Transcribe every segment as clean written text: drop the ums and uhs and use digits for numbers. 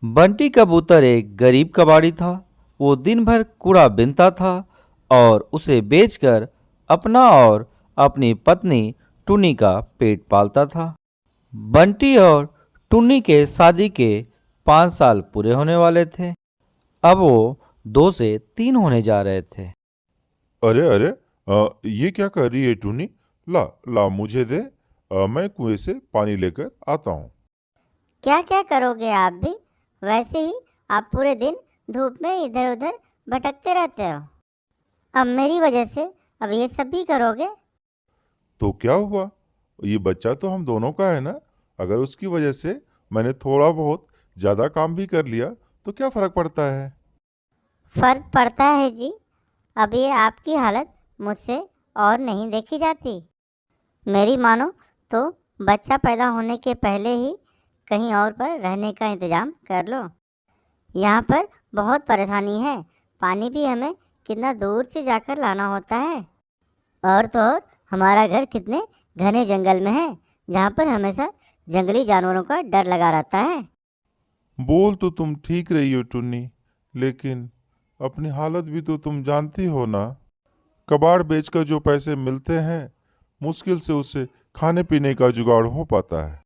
बंटी कबूतर एक गरीब कबाड़ी था। वो दिन भर कूड़ा बीनता था और उसे बेचकर अपना और अपनी पत्नी टुनी का पेट पालता था। बंटी और टुनी के शादी के 5 साल पूरे होने वाले थे। अब वो 2 से 3 होने जा रहे थे। अरे अरे ये क्या कर रही है टूनी। ला ला मुझे दे। मैं कुएं से पानी लेकर आता हूँ। क्या क्या करोगे आप भी? वैसे ही आप पूरे दिन धूप में इधर उधर भटकते रहते हो। अब मेरी वजह से अब ये सब भी करोगे? तो क्या हुआ, ये बच्चा तो हम दोनों का है ना। अगर उसकी वजह से मैंने थोड़ा बहुत ज़्यादा काम भी कर लिया तो क्या फ़र्क पड़ता है। फर्क पड़ता है जी। अब ये आपकी हालत मुझसे और नहीं देखी जाती। मेरी मानो तो बच्चा पैदा होने के पहले ही कहीं और पर रहने का इंतज़ाम कर लो। यहाँ पर बहुत परेशानी है। पानी भी हमें कितना दूर से जाकर लाना होता है। और तो और हमारा घर कितने घने जंगल में है, जहाँ पर हमेशा जंगली जानवरों का डर लगा रहता है। बोल तो तुम ठीक रही हो टुन्नी, लेकिन अपनी हालत भी तो तुम जानती हो ना। कबाड़ बेचकर जो पैसे मिलते हैं, मुश्किल से उससे खाने पीने का जुगाड़ हो पाता है।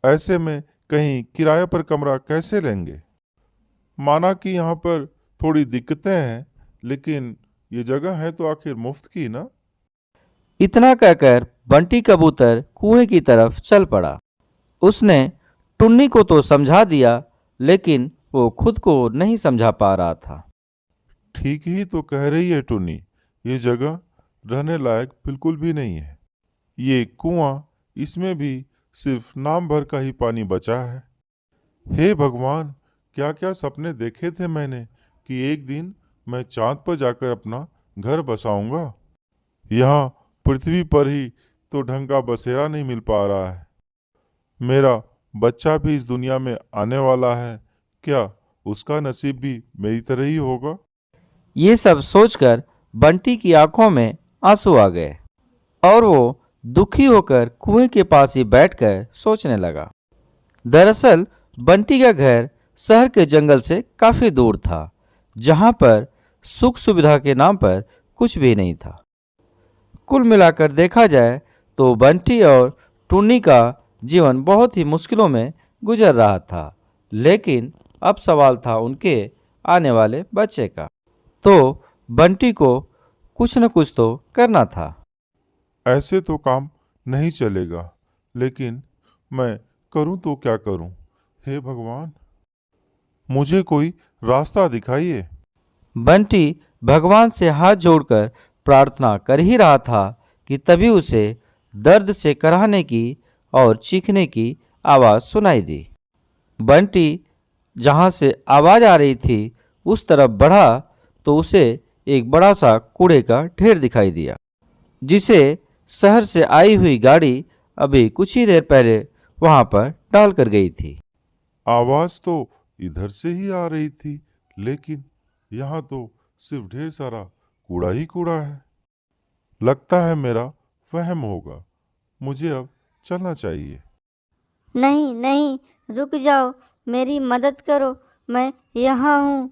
ऐसे में कहीं किराए पर कमरा कैसे लेंगे। माना कि यहाँ पर थोड़ी दिक्कतें हैं, लेकिन ये जगह है तो आखिर मुफ्त की ना। इतना कहकर बंटी कबूतर कुएं की तरफ चल पड़ा। उसने टुन्नी को तो समझा दिया, लेकिन वो खुद को नहीं समझा पा रहा था। ठीक ही तो कह रही है टुनी, ये जगह रहने लायक बिल्कुल भी नहीं है। ये कुआं, इसमें भी सिर्फ नाम भर का ही पानी बचा है। हे भगवान, क्या क्या सपने देखे थे मैंने कि एक दिन मैं चांद पर जाकर अपना घर बसाऊंगा। यहाँ पृथ्वी पर ही तो ढंग का बसेरा नहीं मिल पा रहा है। मेरा बच्चा भी इस दुनिया में आने वाला है, क्या उसका नसीब भी मेरी तरह ही होगा। ये सब सोचकर बंटी की आंखों में आंसू आ गए और वो दुखी होकर कुएं के पास ही बैठकर सोचने लगा। दरअसल बंटी का घर शहर के जंगल से काफी दूर था, जहां पर सुख सुविधा के नाम पर कुछ भी नहीं था। कुल मिलाकर देखा जाए तो बंटी और टुन्नी का जीवन बहुत ही मुश्किलों में गुजर रहा था। लेकिन अब सवाल था उनके आने वाले बच्चे का। तो बंटी को कुछ न कुछ तो करना था। ऐसे तो काम नहीं चलेगा, लेकिन मैं करूं तो क्या करूं। हे भगवान, मुझे कोई रास्ता दिखाइए। बंटी भगवान से हाथ जोड़कर प्रार्थना कर ही रहा था कि तभी उसे दर्द से कराहने की और चीखने की आवाज़ सुनाई दी। बंटी जहाँ से आवाज़ आ रही थी उस तरफ बढ़ा तो उसे एक बड़ा सा कूड़े का ढेर दिखाई दिया, जिसे शहर से आई हुई गाड़ी अभी कुछ ही देर पहले वहां पर डाल कर गई थी। आवाज तो इधर से ही आ रही थी, लेकिन यहाँ तो सिर्फ ढेर सारा कूड़ा ही कूड़ा है। लगता है मेरा वहम होगा। मुझे अब चलना चाहिए। नहीं नहीं, रुक जाओ, मेरी मदद करो। मैं यहाँ हूँ।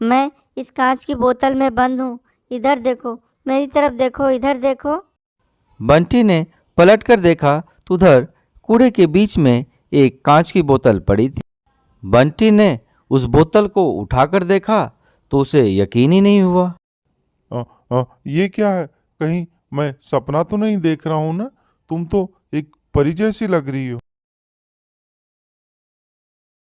मैं इस कांच की बोतल में बंद हूँ। इधर देखो, मेरी तरफ देखो, इधर देखो। बंटी ने पलटकर देखा तो उधर कूड़े के बीच में एक कांच की बोतल पड़ी थी। बंटी ने उस बोतल को उठाकर देखा तो उसे यकीन ही नहीं हुआ। ये क्या है, कहीं मैं सपना तो नहीं देख रहा हूँ ना। तुम तो एक परी जैसी लग रही हो।